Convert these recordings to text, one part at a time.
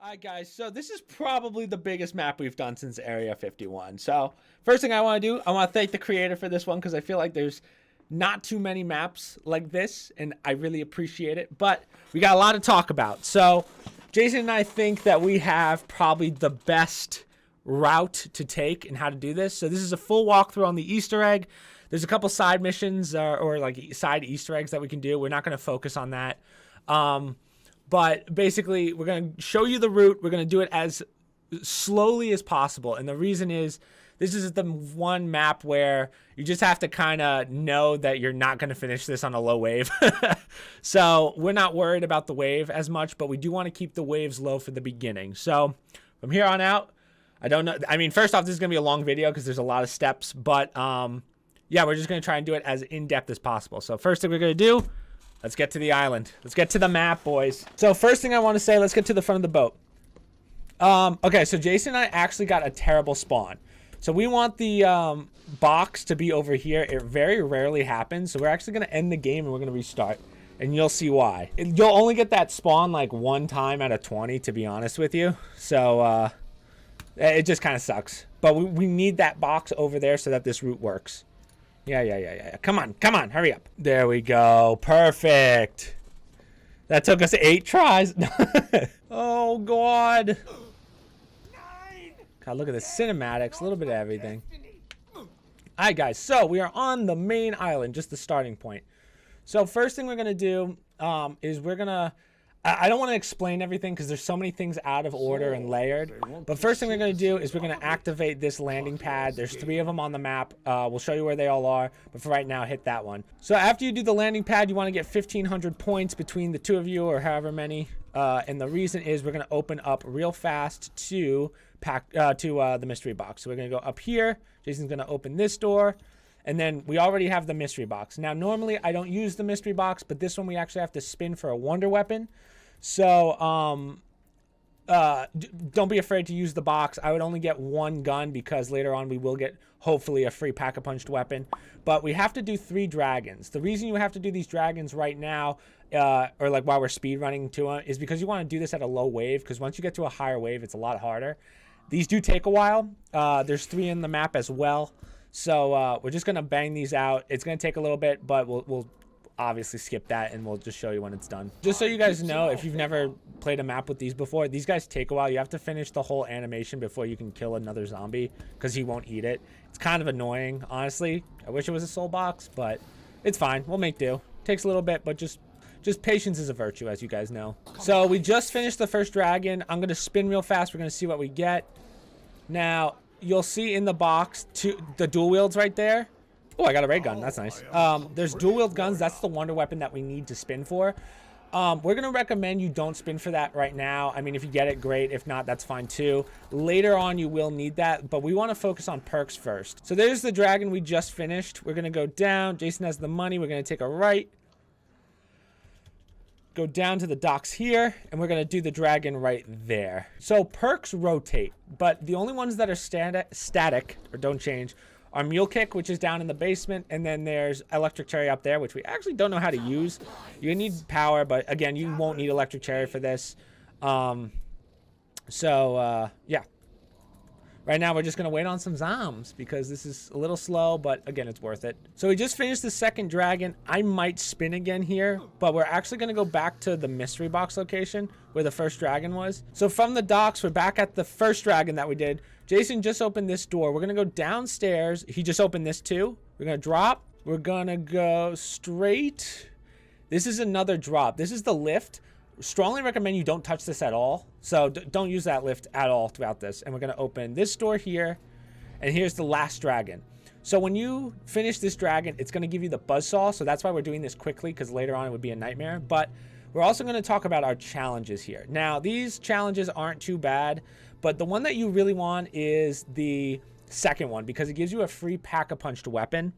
Alright guys, so this is probably the biggest map we've done since Area 51. So first thing I want to do, I want to thank the creator for this one because I feel like there's not too many maps like this and I really appreciate it. But we got a lot to talk about. So Jason and I think that we have probably the best route to take and how to do this. So this is a full walkthrough on the Easter egg. There's a couple side missions or like side Easter eggs that we can do. We're not going to focus on that. But basically, we're going to show you the route. We're going to do it as slowly as possible. And the reason is, this is the one map where you just have to kind of know that you're not going to finish this on a low wave. So we're not worried about the wave as much, but we do want to keep the waves low for the beginning. So from here on out, I don't know. I mean, first off, this is going to be a long video because there's a lot of steps. But yeah, we're just going to try and do it as in-depth as possible. So first thing we're going to do, let's get to the island. Let's get to the map, boys. So first thing I want to say, let's get to the front of the boat. Okay, so Jason and I actually got a terrible spawn. So we want the box to be over here. It very rarely happens. So we're actually going to end the game and we're going to restart. And you'll see why. You'll only get that spawn like one time out of 20, to be honest with you. So it just kind of sucks. But we need that box over there so that this route works. Yeah. Come on, hurry up. There we go. Perfect. That took us 8 tries. Oh, God. God, look at the cinematics. A little bit of everything. All right, guys. So we are on the main island, just the starting point. So first thing we're going to do is we're going to... I don't want to explain everything because there's so many things out of order and layered. But first thing we're going to do is we're going to activate this landing pad. There's 3 of them on the map. We'll show you where they all are. But for right now, hit that one. So after you do the landing pad, you want to get 1,500 points between the 2 of you or however many. And the reason is we're going to open up real fast to the mystery box. So we're going to go up here. Jason's going to open this door. And then we already have the mystery box. Now, normally I don't use the mystery box, but this one we actually have to spin for a wonder weapon. So, don't be afraid to use the box. I would only get 1 gun because later on we will get, hopefully, a free pack-a-punched weapon. But we have to do 3 dragons. The reason you have to do these dragons right now, or like while we're speed running to them, is because you want to do this at a low wave. Because once you get to a higher wave, it's a lot harder. These do take a while. There's 3 in the map as well. So, we're just going to bang these out. It's going to take a little bit, but we'll obviously skip that and we'll just show you when it's done. Just so you guys know, if you've never played a map with these before, these guys take a while. You have to finish the whole animation before you can kill another zombie because he won't eat it. It's kind of annoying, honestly. I wish it was a soul box, but it's fine. We'll make do. Takes a little bit, but just patience is a virtue, as you guys know. So we just finished the first dragon. I'm going to spin real fast. We're going to see what we get. Now, you'll see in the box the dual wields right there. Oh, I got a ray gun. That's nice. There's dual wield guns. That's the wonder weapon that we need to spin for. We're going to recommend you don't spin for that right now. I mean, if you get it, great. If not, that's fine too. Later on, you will need that, but we want to focus on perks first. So there's the dragon we just finished. We're going to go down. Jason has the money. We're going to take a right. Go down to the docks here, and we're going to do the dragon right there. So perks rotate, but the only ones that are static or don't change are Mule Kick, which is down in the basement, and then there's Electric Cherry up there, which we actually don't know how to use. You need power, but again, you won't need Electric Cherry for this. Yeah. Right now, we're just going to wait on some zombs because this is a little slow, but again, it's worth it. So we just finished the second dragon. I might spin again here, but we're actually going to go back to the mystery box location where the first dragon was. So from the docks, we're back at the first dragon that we did. Jason just opened this door. We're going to go downstairs. He just opened this too. We're going to drop. We're going to go straight. This is another drop. This is the lift. Strongly recommend you don't touch this at all. So don't use that lift at all throughout this. And we're going to open this door here. And here's the last dragon. So when you finish this dragon, it's going to give you the buzzsaw. So that's why we're doing this quickly, because later on it would be a nightmare. But we're also going to talk about our challenges here. Now, these challenges aren't too bad, but the one that you really want is the second one, because it gives you a free pack-a-punched weapon.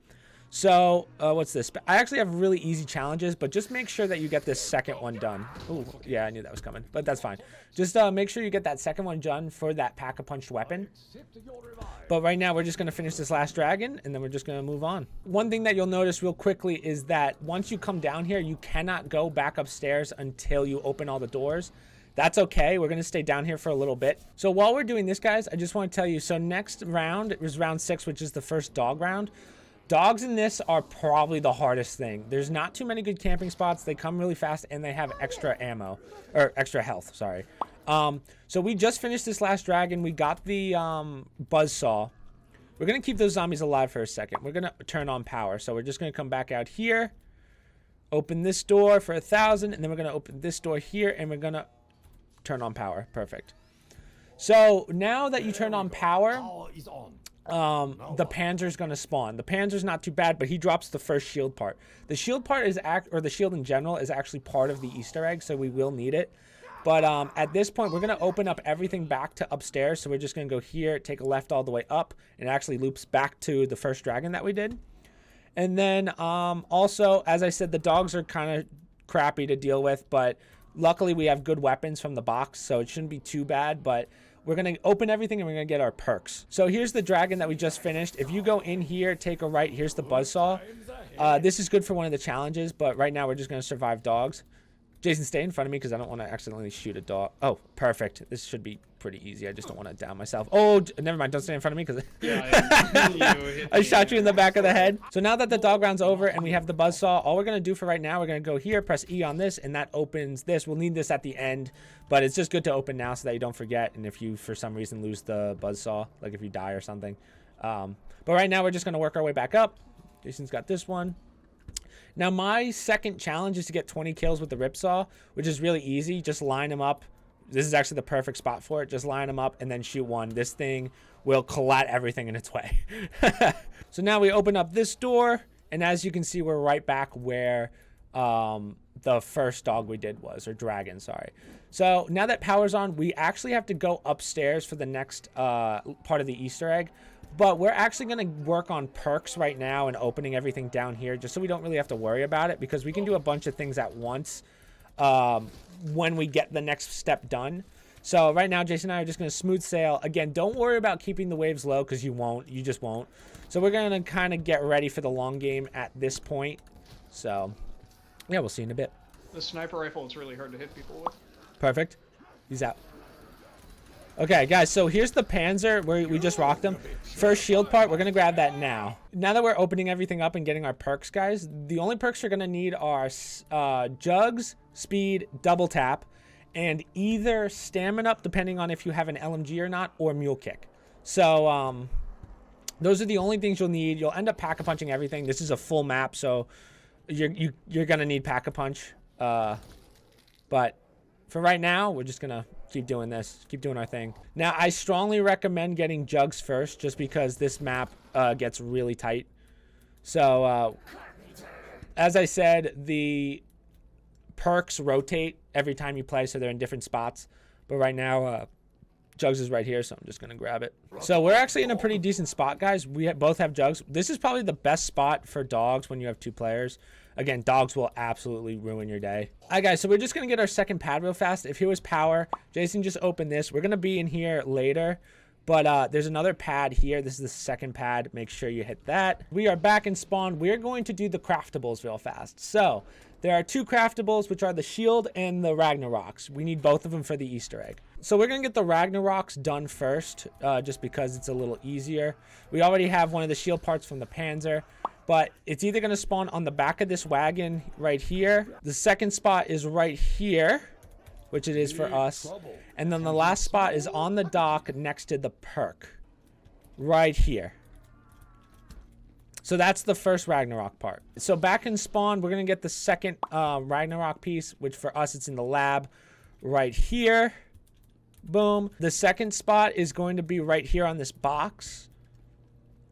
So, what's this? I actually have really easy challenges, but just make sure that you get this second one done. Oh, yeah, I knew that was coming, but that's fine. Just make sure you get that second one done for that pack-a-punched weapon. But right now, we're just going to finish this last dragon, and then we're just going to move on. One thing that you'll notice real quickly is that once you come down here, you cannot go back upstairs until you open all the doors. That's okay. We're going to stay down here for a little bit. So while we're doing this, guys, I just want to tell you, so next round is round 6, which is the first dog round. Dogs in this are probably the hardest thing. There's not too many good camping spots. They come really fast, and they have extra ammo, or extra health, sorry. So we just finished this last dragon. We got the buzzsaw. We're going to keep those zombies alive for a second. We're going to turn on power. So we're just going to come back out here, open this door for 1,000, and then we're going to open this door here, and we're going to turn on power. Perfect. So now that you turn on power, the Panzer's going to spawn. The Panzer's not too bad, but he drops the first shield part. The shield part is or the shield in general is actually part of the Easter egg, so we will need it. But at this point, we're going to open up everything back to upstairs. So we're just going to go here, take a left all the way up, and it actually loops back to the first dragon that we did. And then also, as I said, the dogs are kind of crappy to deal with, but luckily we have good weapons from the box, so it shouldn't be too bad. But we're going to open everything, and we're going to get our perks. So here's the dragon that we just finished. If you go in here, take a right, here's the buzzsaw. This is good for one of the challenges, but right now we're just going to survive dogs. Jason, stay in front of me because I don't want to accidentally shoot a dog. Oh, perfect. This should be pretty easy. I just don't want to down myself. Oh, never mind. Don't stay in front of me because I shot you in the back of the head. So now that the dog round's over and we have the buzzsaw, all we're going to do for right now, we're going to go here, press E on this, and that opens this. We'll need this at the end, but it's just good to open now so that you don't forget. And if you, for some reason, lose the buzzsaw, like if you die or something. But right now, we're just going to work our way back up. Jason's got this one. Now, my second challenge is to get 20 kills with the ripsaw, which is really easy. Just line them up. This is actually the perfect spot for it. Just line them up and then shoot one. This thing will collat everything in its way. So now we open up this door, and as you can see, we're right back where the first dog we did was, or dragon, sorry. So now that power's on, we actually have to go upstairs for the next part of the Easter egg. But we're actually going to work on perks right now and opening everything down here just so we don't really have to worry about it, because we can do a bunch of things at once when we get the next step done. So right now, Jason and I are just going to smooth sail. Again, don't worry about keeping the waves low because you won't. You just won't. So we're going to kind of get ready for the long game at this point. So, yeah, we'll see in a bit. The sniper rifle is really hard to hit people with. Perfect. He's out. Okay, guys, so here's the Panzer where we just rocked him. First shield part, we're going to grab that now. Now that we're opening everything up and getting our perks, guys, the only perks you're going to need are jugs, speed, double tap, and either stamina up, depending on if you have an LMG or not, or mule kick. So those are the only things you'll need. You'll end up pack-a-punching everything. This is a full map, so you're going to need pack-a-punch. But for right now, we're just going to keep doing this, keep doing our thing. Now, I strongly recommend getting jugs first, just because this map gets really tight. So, as I said, the perks rotate every time you play, so they're in different spots. But right now, jugs is right here, so I'm just going to grab it. So we're actually in a pretty decent spot, guys. We both have jugs. This is probably the best spot for dogs when you have 2 players. Again, dogs will absolutely ruin your day. All right, guys, so we're just going to get our second pad real fast. If here was power, Jason just opened this. We're going to be in here later, but there's another pad here. This is the second pad. Make sure you hit that. We are back in spawn. We're going to do the craftables real fast. So there are 2 craftables, which are the shield and the Ragnaroks. We need both of them for the Easter egg. So we're going to get the Ragnaroks done first, just because it's a little easier. We already have one of the shield parts from the Panzer. But it's either going to spawn on the back of this wagon right here. The second spot is right here, which it is for us. And then the last spot is on the dock next to the perk. Right here. So that's the first Ragnarok part. So back in spawn, we're going to get the second Ragnarok piece, which for us, it's in the lab right here. Boom. The second spot is going to be right here on this box.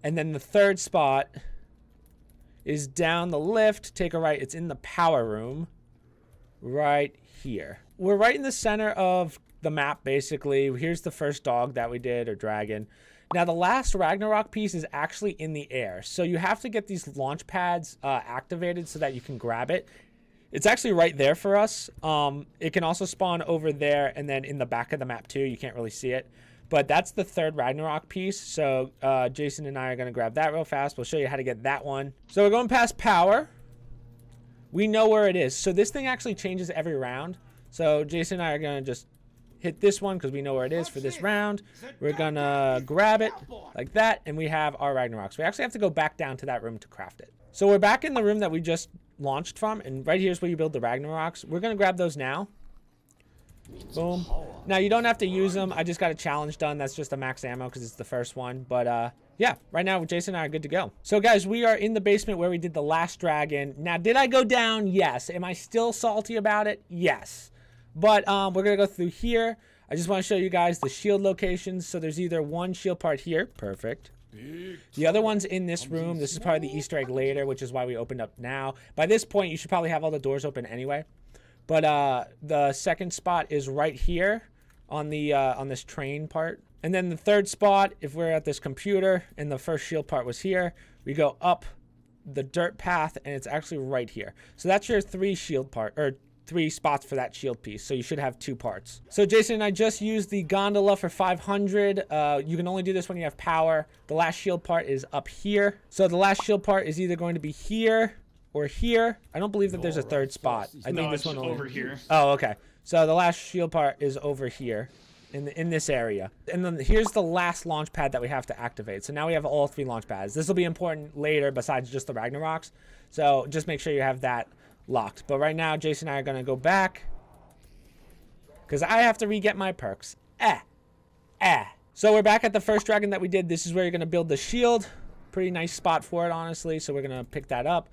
And then the third spot is down the lift, take a right, it's in the power room, right here. We're right in the center of the map, basically. Here's the first dog that we did, or dragon. Now, the last Ragnarok piece is actually in the air, so you have to get these launch pads activated so that you can grab it. It's actually right there for us. It can also spawn over there, and then in the back of the map, too. You can't really see it. But that's the third Ragnarok piece. So Jason and I are going to grab that real fast. We'll show you how to get that one. So we're going past power. We know where it is. So this thing actually changes every round. So Jason and I are going to just hit this one because we know where it is for this round. We're gonna grab it like that, and we have our Ragnaroks. We actually have to go back down to that room to craft it. So we're back in the room that we just launched from, and right here is where you build the Ragnaroks. We're gonna grab those now. Boom. Now you don't have to use them. I just got a challenge done. That's just a max ammo because it's the first one. But yeah, right now Jason and I are good to go. So guys, we are in the basement where we did the last dragon. Now, did I go down? Yes. Am I still salty about it? Yes. But we're gonna go through here. I just want to show you guys the shield locations. So there's either one shield part here. Perfect. The other one's in this room. This is probably the Easter egg later, which is why we opened up now. By this point, you should probably have all the doors open anyway. But the second spot is right here on the on this train part. And then the third spot, if we're at this computer and the first shield part was here, we go up the dirt path and it's actually right here. So that's your 3 shield part, or 3 spots for that shield piece. So you should have 2 parts. So Jason and I just used the gondola for 500. You can only do this when you have power. The last shield part is up here. So the last shield part is either going to be here or here. I don't believe that there's a third spot. I think this one over here. Oh, okay. So the last shield part is over here in this area. And then here's the last launch pad that we have to activate. So now we have all 3 launch pads. This will be important later besides just the Ragnaroks. So just make sure you have that locked. But right now, Jason and I are going to go back because I have to re-get my perks. So we're back at the first dragon that we did. This is where you're going to build the shield. Pretty nice spot for it, honestly. So we're going to pick that up.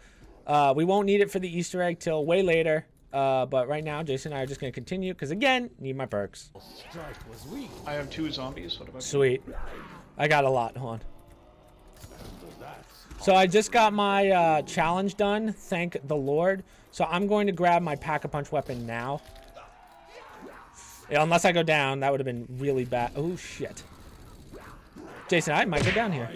We won't need it for the Easter egg till way later. But right now, Jason and I are just going to continue because, again, need my perks. I have 2 zombies. What about you? Sweet. I got a lot. Hold on. So I just got my challenge done. Thank the Lord. So I'm going to grab my Pack-a-Punch weapon now. Yeah, unless I go down, that would have been really bad. Oh, shit. Jason, I might go down here.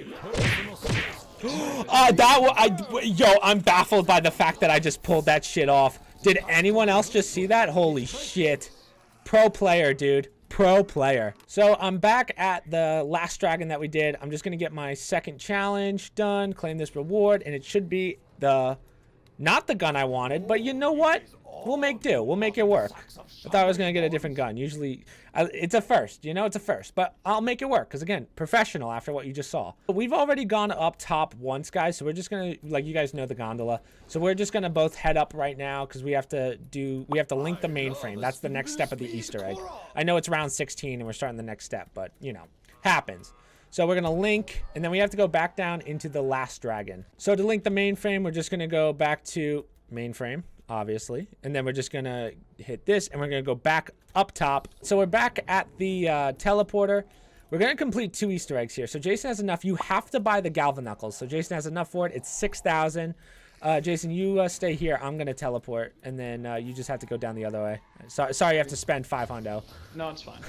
Yo, I'm baffled by the fact that I just pulled that shit off. Did anyone else just see that? Holy shit. Pro player, dude. Pro player. So I'm back at the last dragon that we did. I'm just going to get my second challenge done, claim this reward, and it should be not the gun I wanted, but you know what? We'll make do. We'll make it work. I thought I was going to get a different gun. Usually, it's a first. You know, it's a first. But I'll make it work because, again, professional after what you just saw. We've already gone up top once, guys. So we're just going to, like, you guys know the gondola. So we're just going to both head up right now because we have to link the mainframe. That's the next step of the Easter egg. I know it's round 16 and we're starting the next step, but, you know, happens. So we're going to link, and then we have to go back down into the last dragon. So to link the mainframe, we're just going to go back to mainframe, obviously. And then we're just going to hit this, and we're going to go back up top. So we're back at the teleporter. We're going to complete 2 Easter eggs here. So Jason has enough. You have to buy the Galvanuckles. So Jason has enough for it. It's 6,000. Jason, you stay here. I'm going to teleport, and then you just have to go down the other way. Sorry you have to spend 500. No, it's fine.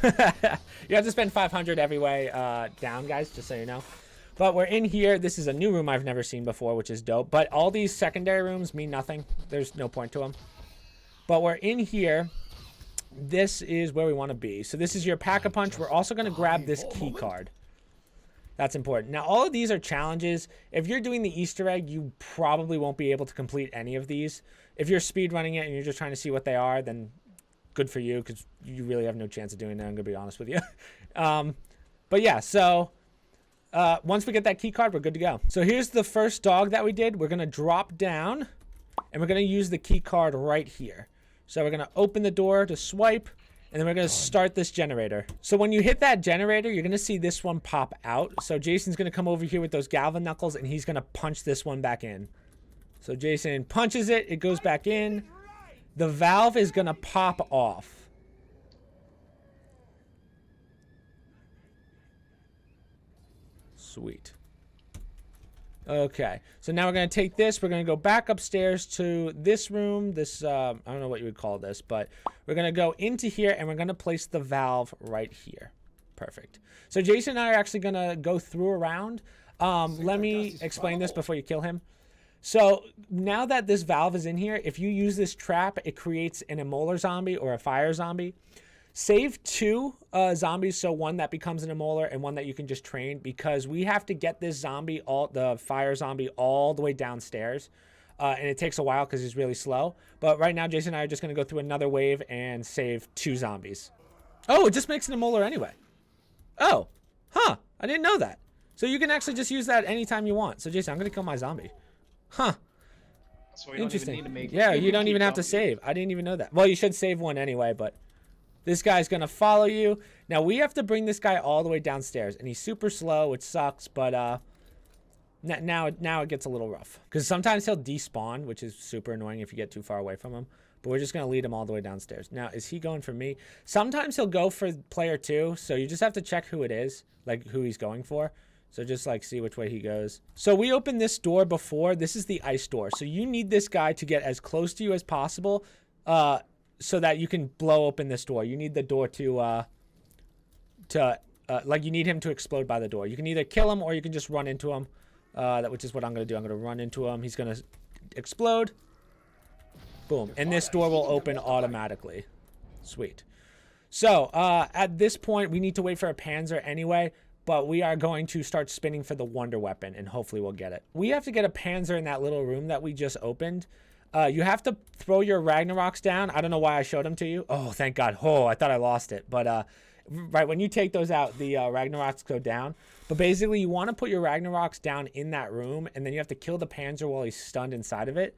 You have to spend 500 every way down, guys, just so you know. But we're in here. This is a new room I've never seen before, which is dope. But all these secondary rooms mean nothing. There's no point to them. But we're in here. This is where we want to be. So this is your Pack-a-Punch. We're also going to grab this key card. That's important. Now, all of these are challenges. If you're doing the Easter egg, you probably won't be able to complete any of these. If you're speedrunning it and you're just trying to see what they are, then good for you because you really have no chance of doing that. I'm going to be honest with you. But yeah, so once we get that key card, we're good to go. So here's the first dog that we did. We're going to drop down, and we're going to use the key card right here. So we're going to open the door to swipe, and then we're going to start this generator. So when you hit that generator, you're going to see this one pop out. So Jason's going to come over here with those Galvanuckles, and he's going to punch this one back in. So Jason punches it. It goes back in. The valve is going to pop off. Sweet. Okay, so now we're going to take this. We're going to go back upstairs to this room. This, I don't know what you would call this, but we're going to go into here, and we're going to place the valve right here. Perfect. So Jason and I are actually going to go through around. Let me explain this before you kill him. So now that this valve is in here, if you use this trap, it creates an Immolar zombie or a fire zombie. Save 2 zombies, so one that becomes an Immolar and one that you can just train, because we have to get this zombie, the fire zombie, all the way downstairs. And it takes a while because he's really slow. But right now, Jason and I are just going to go through another wave and save 2 zombies. Oh, it just makes it a molar anyway. Oh, huh. I didn't know that. So you can actually just use that anytime you want. So Jason, I'm going to kill my zombie. Huh. So we Interesting. Don't even need to make, yeah, you don't keep even have to zombies. save. I didn't even know that. Well, you should save one anyway, but this guy's going to follow you. Now, we have to bring this guy all the way downstairs, and he's super slow, which sucks, but now it gets a little rough. Because sometimes he'll despawn, which is super annoying if you get too far away from him. But we're just going to lead him all the way downstairs. Now, is he going for me? Sometimes he'll go for player 2, so you just have to check who it is, like who he's going for. So just like see which way he goes. So we opened this door before. This is the ice door. So you need this guy to get as close to you as possible so that you can blow open this door. You need the door to like you need him to explode by the door. You can either kill him or you can just run into him, which is what I'm going to do. I'm going to run into him. He's going to explode. Boom. And this door will open automatically. Sweet. So at this point, we need to wait for a Panzer anyway. But we are going to start spinning for the wonder weapon, and hopefully we'll get it. We have to get a Panzer in that little room that we just opened. You have to throw your Ragnaroks down. I don't know why I showed them to you. Oh, thank God. Oh, I thought I lost it. But right when you take those out, the Ragnaroks go down. But basically, you want to put your Ragnaroks down in that room, and then you have to kill the Panzer while he's stunned inside of it.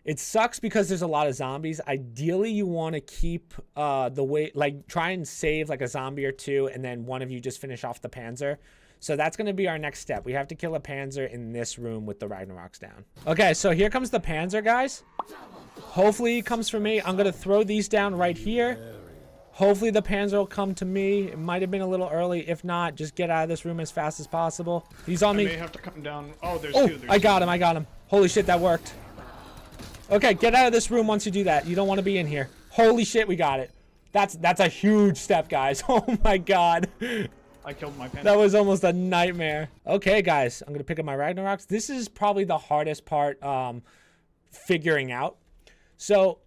It sucks because there's a lot of zombies. Ideally, you want to keep the way, like try and save like a zombie or two, and then one of you just finish off the Panzer. So that's going to be our next step. We have to kill a Panzer in this room with the Ragnaroks down. Okay, so here comes the Panzer, guys. Hopefully he comes for me. I'm going to throw these down right here. Hopefully the Panzer will come to me. It might have been a little early. If not, just get out of this room as fast as possible. He's on me. I may have to come down. Oh, there's two. There's I got him. I got him. Holy shit, that worked. Okay, get out of this room once you do that. You don't want to be in here. Holy shit, we got it. That's a huge step, guys. Oh my God. I killed my Panzer. That was almost a nightmare. Okay, guys, I'm going to pick up my Ragnaroks. This is probably the hardest part figuring out. So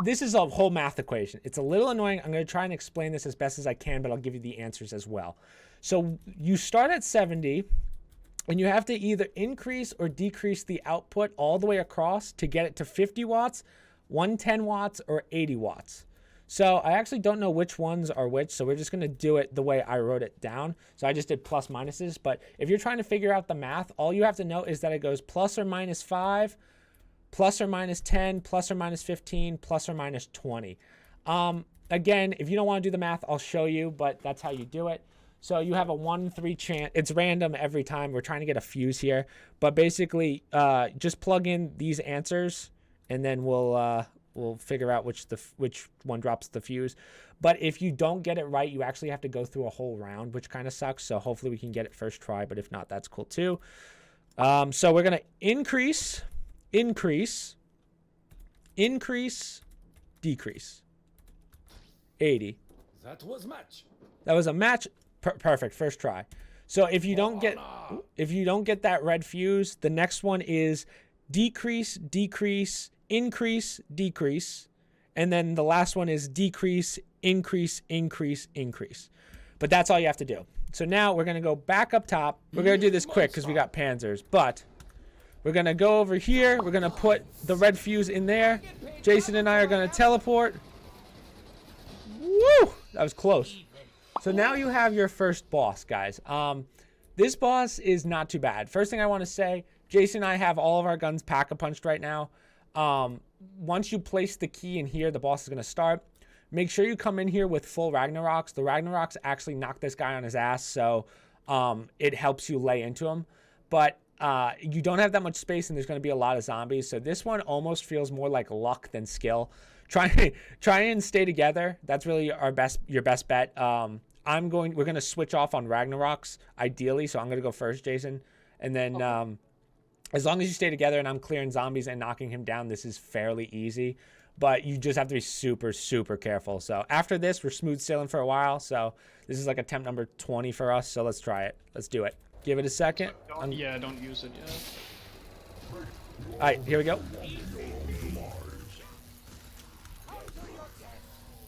this is a whole math equation. It's a little annoying. I'm going to try and explain this as best as I can, but I'll give you the answers as well. So you start at 70. And you have to either increase or decrease the output all the way across to get it to 50 watts, 110 watts, or 80 watts. So I actually don't know which ones are which, so we're just going to do it the way I wrote it down. So I just did plus minuses, but if you're trying to figure out the math, all you have to know is that it goes plus or minus 5, plus or minus 10, plus or minus 15, plus or minus 20. Again, if you don't want to do the math, I'll show you, but that's how you do it. So you have a 1-3 chance. It's random every time. We're trying to get a fuse here. But basically, just plug in these answers, and then we'll figure out which one drops the fuse. But if you don't get it right, you actually have to go through a whole round, which kind of sucks. So hopefully we can get it first try. But if not, that's cool too. So we're going to increase, decrease. 80. That was match. That was a match. Perfect, first try. So if you don't get that red fuse, the next one is decrease, decrease, increase, decrease, and then the last one is decrease, increase, increase, increase. But that's all you have to do. So now we're gonna go back up top. We're gonna do this quick because we got Panzers, but we're gonna go over here. We're gonna put the red fuse in there. Jason and I are gonna teleport. Woo! That was close. So now you have your first boss, guys. This boss is not too bad. First thing I want to say, Jason and I have all of our guns pack-a-punched right now. Once you place the key in here, the boss is going to start. Make sure you come in here with full Ragnaroks. The Ragnaroks actually knock this guy on his ass, so it helps you lay into him. But you don't have that much space, and there's going to be a lot of zombies. So this one almost feels more like luck than skill. Try and stay together. That's really your best bet. We're gonna switch off on Ragnaroks ideally, so I'm gonna go first, Jason, and then as long as you stay together and I'm clearing zombies and knocking him down, this is fairly easy. But you just have to be super, super careful. So after this, we're smooth sailing for a while. So this is like attempt number 20 for us. So let's try it. Let's do it. Give it a second. Don't use it yet. All right, here we go.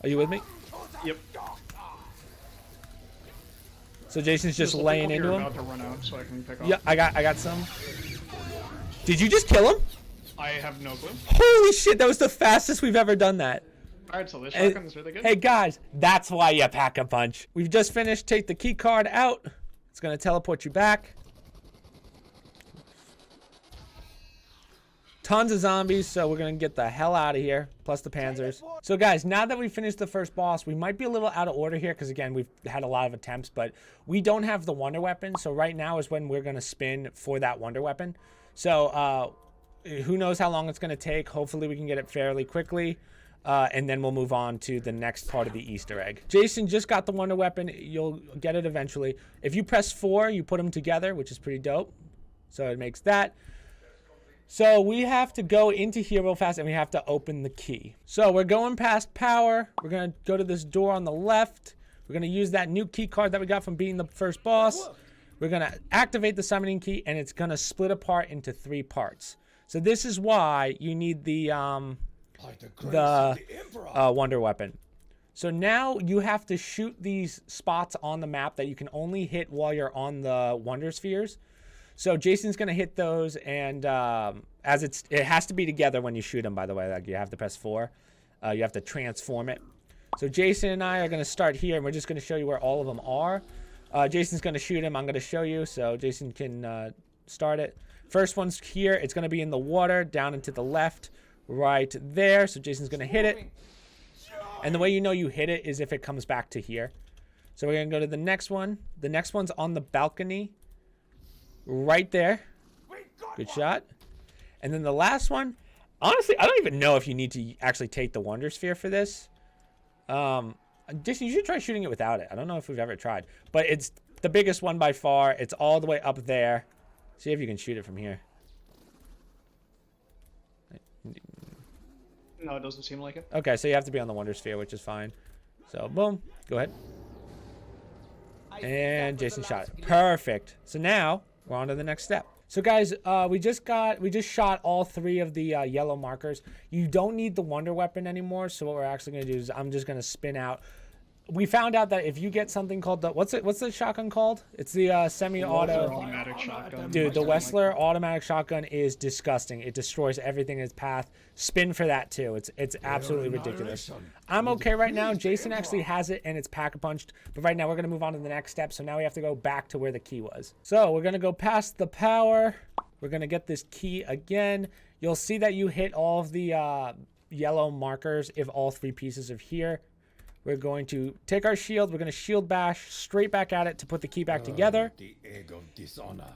Are you with me? Yep. So Jason's just laying into him. About to run out, so I can pick off. Yeah, I got some. Did you just kill him? I have no clue. Holy shit, that was the fastest we've ever done that. Alright, so this shotgun's really good. Hey guys, that's why you pack a punch. We've just finished. Take the key card out. It's gonna teleport you back. Tons of zombies, so we're gonna get the hell out of here. Plus the Panzers. So guys, now that we finished the first boss, we might be a little out of order here because again, we've had a lot of attempts, but we don't have the wonder weapon. So right now is when we're gonna spin for that wonder weapon. So who knows how long it's gonna take. Hopefully we can get it fairly quickly. And then we'll move on to the next part of the Easter egg. Jason just got the wonder weapon. You'll get it eventually. If you press 4, you put them together, which is pretty dope. So it makes that. So we have to go into here real fast and we have to open the key. So we're going past power. We're going to go to this door on the left. We're going to use that new key card that we got from beating the first boss. We're going to activate the summoning key and it's going to split apart into 3 parts. So this is why you need the wonder weapon. So now you have to shoot these spots on the map that you can only hit while you're on the wonder spheres. So Jason's gonna hit those, and it has to be together when you shoot them, by the way. Like you have to press 4. You have to transform it. So Jason and I are gonna start here, and we're just gonna show you where all of them are. Jason's gonna shoot him. I'm gonna show you, so Jason can start it. First one's here. It's gonna be in the water, down and to the left. Right there. So Jason's gonna hit it, and the way you know you hit it is if it comes back to here. So we're gonna go to the next one. The next one's on the balcony right there. Good shot. And then the last one, honestly, I don't even know if you need to actually take the wonder sphere for this. Jason, you should try shooting it without it. I don't know if we've ever tried, but it's the biggest one by far. It's all the way up there. See if you can shoot it from here. No, it doesn't seem like it. Okay, so you have to be on the wonder sphere, which is fine. So boom, go ahead. And Jason shot it. Perfect. So now we're on to the next step. So guys, we just shot all 3 of the yellow markers. You don't need the wonder weapon anymore. So what we're actually gonna do is I'm just gonna spin out. We found out that if you get something called the what's the shotgun called? It's the semi-auto automatic shotgun. Dude, the Wessler automatic shotgun is disgusting. It destroys everything in its path. Spin for that too. It's absolutely ridiculous. I'm okay right now. Jason actually has it and it's pack-a-punched. But right now we're gonna move on to the next step. So now we have to go back to where the key was. So we're gonna go past the power. We're gonna get this key again. You'll see that you hit all of the yellow markers if all 3 pieces are here. We're going to take our shield. We're going to shield bash straight back at it to put the key back together. The egg of dishonor.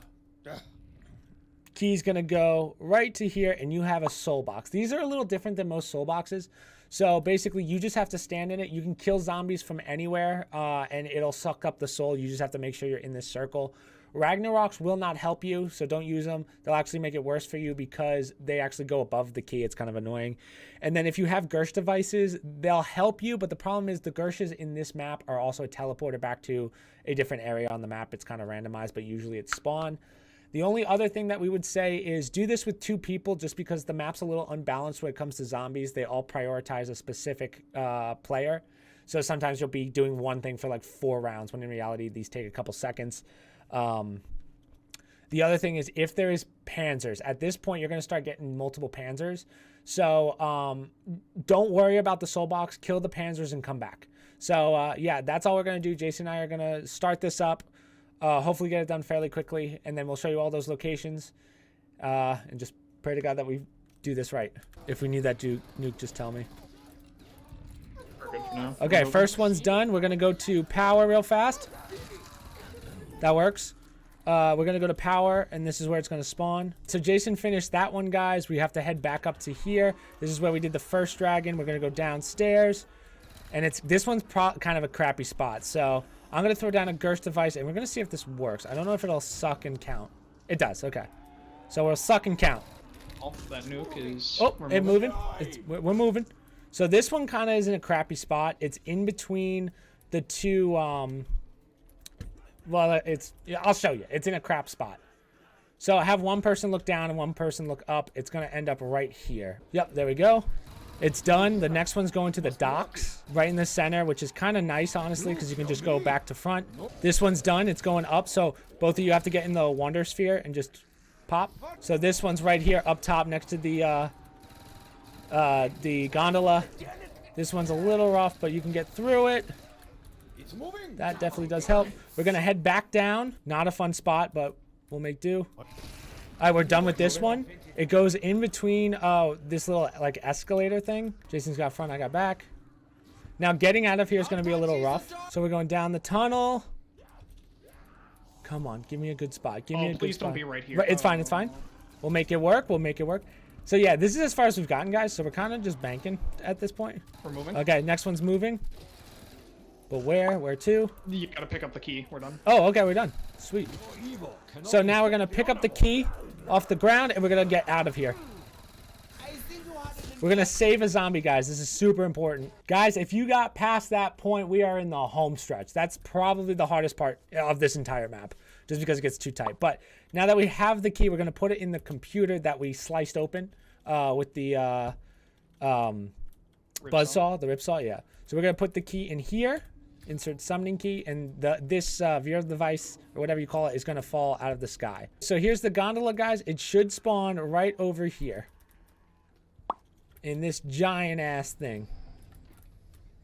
Key's going to go right to here, and you have a soul box. These are a little different than most soul boxes. So basically, you just have to stand in it. You can kill zombies from anywhere, and it'll suck up the soul. You just have to make sure you're in this circle. Ragnaroks will not help you, so don't use them. They'll actually make it worse for you because they actually go above the key. It's kind of annoying. And then if you have Gersh devices, they'll help you, but the problem is the Gershes in this map are also a teleporter back to a different area on the map. It's kind of randomized, but usually it's spawn. The only other thing that we would say is do this with 2 people just because the map's a little unbalanced when it comes to zombies. They all prioritize a specific player. So sometimes you'll be doing one thing for like 4 rounds when in reality these take a couple seconds. The other thing is if there is Panzers, at this point you're going to start getting multiple Panzers. So don't worry about the soul box. Kill the Panzers and come back. So yeah, that's all we're going to do. Jason and I are going to start this up. Hopefully get it done fairly quickly, and then we'll show you all those locations. And just pray to God that we do this right. If we need that nuke, just tell me. We're good for now. Okay, first one's done. We're going to go to power real fast. That works. We're going to go to power, and this is where it's going to spawn. So Jason finished that one, guys. We have to head back up to here. This is where we did the first dragon. We're going to go downstairs. And this one's kind of a crappy spot. So I'm going to throw down a Gersh device, and we're going to see if this works. I don't know if it'll suck and count. It does. Okay. So we'll suck and count. Oh, that nuke is... Oh, it's moving. We're moving. So this one kind of is in a crappy spot. It's in between the 2... well, I'll show you. It's in a crap spot. So I have one person look down and one person look up. It's going to end up right here. Yep, there we go. It's done. The next one's going to the docks right in the center, which is kind of nice, honestly, because you can just go back to front. This one's done. It's going up. So both of you have to get in the wonder sphere and just pop. So this one's right here up top next to the gondola. This one's a little rough, but you can get through it. It's moving. That definitely does help. We're going to head back down. Not a fun spot, but we'll make do. All right, we're done with this one. It goes in between this little like escalator thing. Jason's got front, I got back. Now getting out of here is going to be a little rough. So we're going down the tunnel. Come on, give me a good spot. Give me a good spot. Please don't be right here. It's fine, it's fine. We'll make it work. We'll make it work. So yeah, this is as far as we've gotten, guys. So we're kind of just banking at this point. We're moving. Okay, next one's moving. But where? Where to? You gotta pick up the key. We're done. Oh, okay, we're done. Sweet. So now we're going to pick up the key off the ground and we're going to get out of here. We're going to save a zombie, guys. This is super important. Guys, if you got past that point, we are in the home stretch. That's probably the hardest part of this entire map, just because it gets too tight. But now that we have the key, we're going to put it in the computer that we sliced open with the buzzsaw, the ripsaw, yeah. So we're going to put the key in here, insert summoning key, and this VR device, or whatever you call it, is going to fall out of the sky. So here's the gondola, guys. It should spawn right over here in this giant ass thing.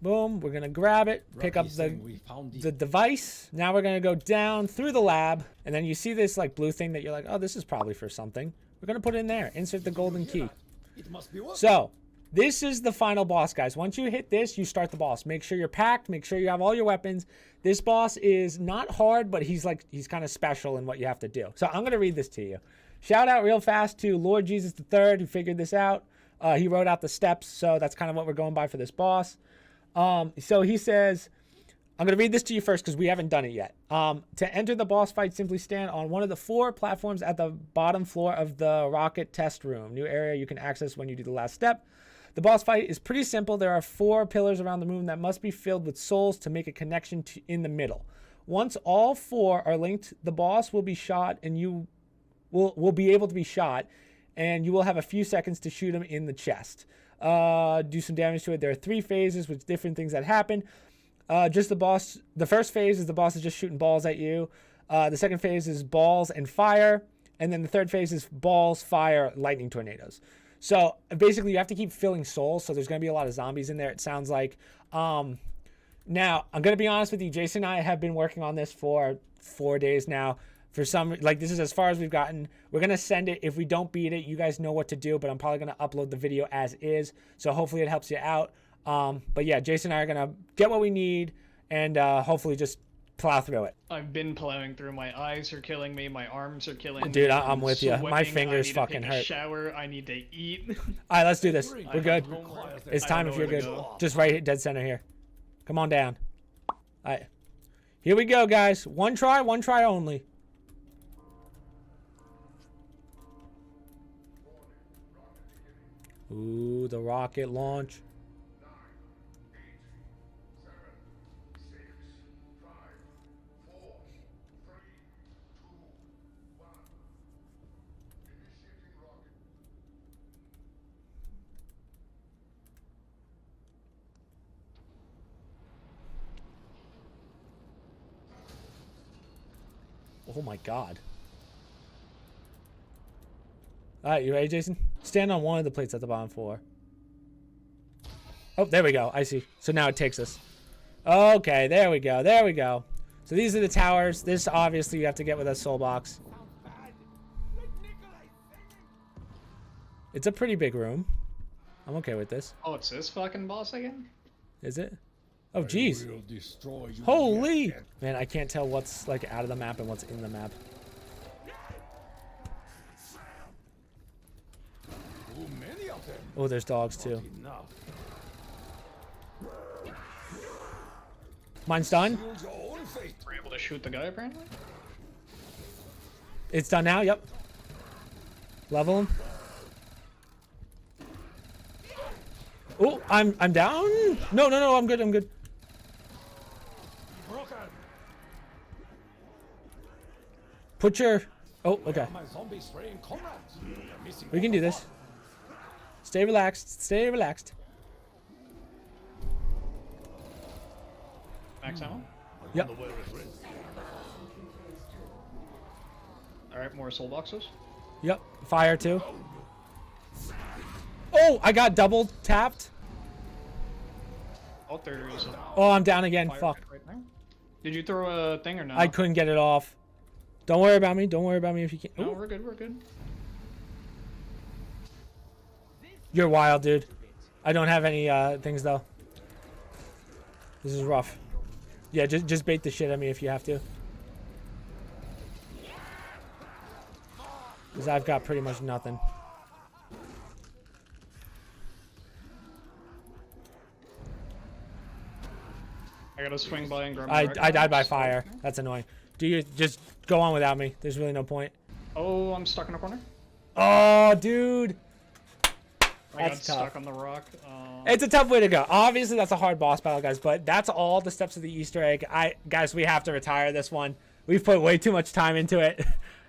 Boom, we're gonna grab it, pick up the device. Now we're gonna go down through the lab, and then you see this like blue thing that you're like, oh, this is probably for something. We're gonna put it in there, insert the golden key. So this is the final boss, guys. Once you hit this, you start the boss. Make sure you're packed, make sure you have all your weapons. This boss is not hard, but he's kind of special in what you have to do. So I'm gonna read this to you. Shout out real fast to Lord Jesus III, who figured this out. He wrote out the steps, so that's kind of what we're going by for this boss. So he says, I'm going to read this to you first because we haven't done it yet. To enter the boss fight, simply stand on one of the 4 platforms at the bottom floor of the rocket test room. New area you can access when you do the last step. The boss fight is pretty simple. There are 4 pillars around the room that must be filled with souls to make a connection in the middle. Once all 4 are linked, the boss will be shot and you will be able to be shot. And you will have a few seconds to shoot him in the chest. Do some damage to it. There are 3 phases with different things that happen. The first phase is the boss is just shooting balls at you. The second phase is balls and fire. And then the third phase is balls, fire, lightning tornadoes. So basically you have to keep filling souls. So there's going to be a lot of zombies in there, it sounds like. Now, I'm going to be honest with you. Jason and I have been working on this for 4 days now. For some, like, this is as far as we've gotten. We're going to send it. If we don't beat it, you guys know what to do, but I'm probably going to upload the video as is. So hopefully it helps you out. But yeah, Jason and I are going to get what we need and hopefully just plow through it. I've been plowing through. My eyes are killing me. My arms are killing me. Dude, I'm with you. My fingers fucking hurt. Shower. I need to eat. All right, let's do this. We're good. It's time if you're good. Just right dead center here. Come on down. All right. Here we go, guys. One try only. Ooh, the rocket launch. 9, 8, 7, 6, 5, 4, 3, 2, 1. Initiating rocket. Oh my god. Alright, you ready, Jason? Stand on one of the plates at the bottom floor. Oh, there we go. I see. So now it takes us. Okay, there we go. There we go. So these are the towers. This, obviously, you have to get with a soul box. It's a pretty big room. I'm okay with this. Oh, it's this fucking boss again? Is it? Oh, jeez. Holy! Man, I can't tell what's, like, out of the map and what's in the map. Oh, there's dogs too. Mine's done. We're able to shoot the guy apparently. It's done now. Yep. Level him. Oh, I'm down. No. I'm good. I'm good. Put your. Oh, okay. We can do this. Stay relaxed. Stay relaxed. Max ammo? Yep. Alright, more soul boxes. Yep. Fire too. Oh, I got double tapped. Oh, there is a Oh, I'm down again. fire Fuck. pit right there. Did you throw a thing or no? I couldn't get it off. Don't worry about me. Don't worry about me if you can't. No, Ooh. we're good. We're good. You're wild, dude. I don't have any things though. This is rough. Yeah, just bait the shit at me if you have to. Because I've got pretty much nothing. I gotta swing by and grab my I rec died by box. fire. That's annoying. Do you just go on without me? There's really no point. Oh, I'm stuck in a corner. Oh, dude. I got That's tough. stuck on the rock. It's a tough way to go. Obviously, that's a hard boss battle, guys, but that's all the steps of the Easter egg. Guys, we have to retire this one. We've put way too much time into it,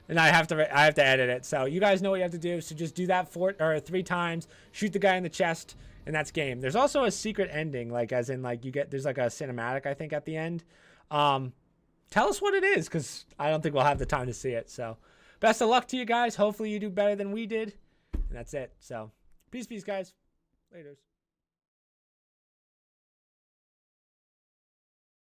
and I have to edit it. So you guys know what you have to do. So just do that 3 times. Shoot the guy in the chest, and that's game. There's also a secret ending, like as in like there's like a cinematic, I think, at the end. Tell us what it is, because I don't think we'll have the time to see it. So best of luck to you guys. Hopefully you do better than we did, and that's it. So peace, guys. Laters.